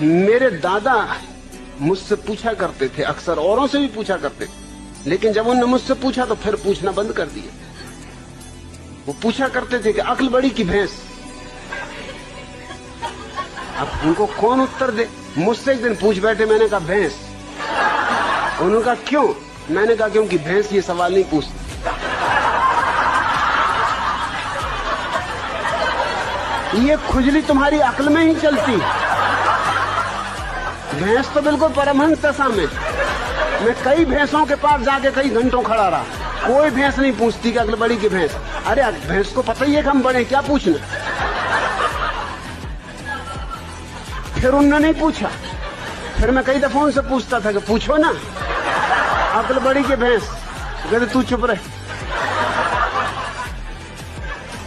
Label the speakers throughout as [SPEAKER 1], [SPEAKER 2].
[SPEAKER 1] मेरे दादा मुझसे पूछा करते थे, अक्सर औरों से भी पूछा करते थे, लेकिन जब उन्होंने मुझसे पूछा तो फिर पूछना बंद कर दिया। वो पूछा करते थे कि अक्ल बड़ी की भैंस। अब उनको कौन उत्तर दे। मुझसे एक दिन पूछ बैठे, मैंने कहा भैंस। उन्होंने कहा क्यों? मैंने कहा क्योंकि भैंस ये सवाल नहीं पूछती। ये खुजली तुम्हारी अक्ल में ही चलती। भैंस तो बिल्कुल परमहंस दशा में। मैं कई भैंसों के पास जाके कई घंटों खड़ा रहा, कोई भैंस नहीं पूछती कि अक्ल बड़ी की भैंस। अरे भैंस को पता ही है कि हम बड़े, क्या पूछना। फिर उन्होंने नहीं पूछा। फिर मैं कई दफा उनसे पूछता था कि पूछो ना अक्ल बड़ी की भैंस। कहते तू चुप रहे।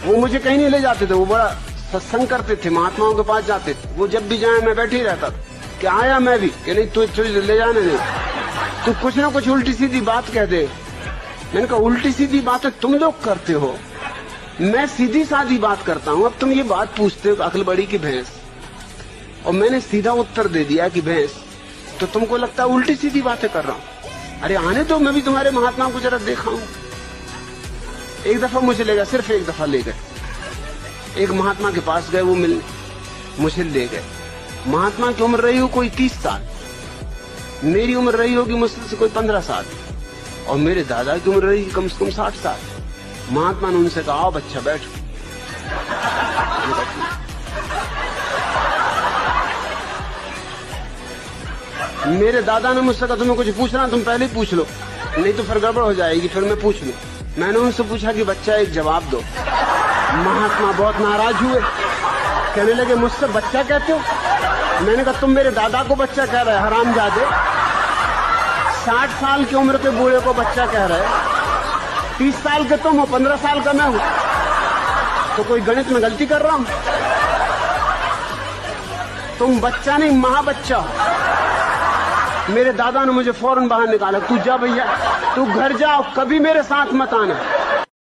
[SPEAKER 1] वो मुझे कहीं नहीं ले जाते थे, वो बड़ा सत्संग करते थे, महात्माओं के पास जाते थे। वो जब भी जाए मैं बैठे ही रहता था कि आया मैं भी, कि नहीं तू ले जाने नहीं, तू कुछ ना कुछ उल्टी सीधी बात कह दे। मैंने कहा उल्टी सीधी बातें तुम लोग करते हो, मैं सीधी साधी बात करता हूं। अब तुम ये बात पूछते हो अक्ल बड़ी की भैंस, और मैंने सीधा उत्तर दे दिया कि भैंस, तो तुमको लगता है उल्टी सीधी बातें कर रहा हूं। अरे आने दो, मैं भी तुम्हारे महात्माओं को जरा देखा हूं। एक दफा मुझे ले गए, सिर्फ एक दफा ले गए। एक महात्मा के पास गए, वो मिलने मुझे ले गए। महात्मा की उम्र रही हो कोई 30 साल, मेरी उम्र रही होगी मुझसे कोई 15 साल, और मेरे दादा की उम्र रही कम से कम 60 साल। महात्मा ने उनसे कहा आओ बच्चा बैठो। मेरे दादा ने मुझसे कहा तुम्हें कुछ पूछना तुम पहले ही पूछ लो, नहीं तो फिर गड़बड़ हो जाएगी, फिर मैं पूछ लूं। मैंने उनसे पूछा कि बच्चा एक जवाब दो। महात्मा बहुत नाराज हुए, कहने लगे मुझसे बच्चा कहते हो? मैंने कहा तुम मेरे दादा को बच्चा कह रहे हरामजादे, 60 साल की उम्र के बूढ़े को बच्चा कह रहे, 30 साल के तुम हो, 15 साल का मैं हूं, तो कोई गणित में गलती कर रहा हूं? तुम बच्चा नहीं महाबच्चा हो। मेरे दादा ने मुझे फौरन बाहर निकाला, तू जा भैया, तू घर जाओ, कभी मेरे साथ मत आना।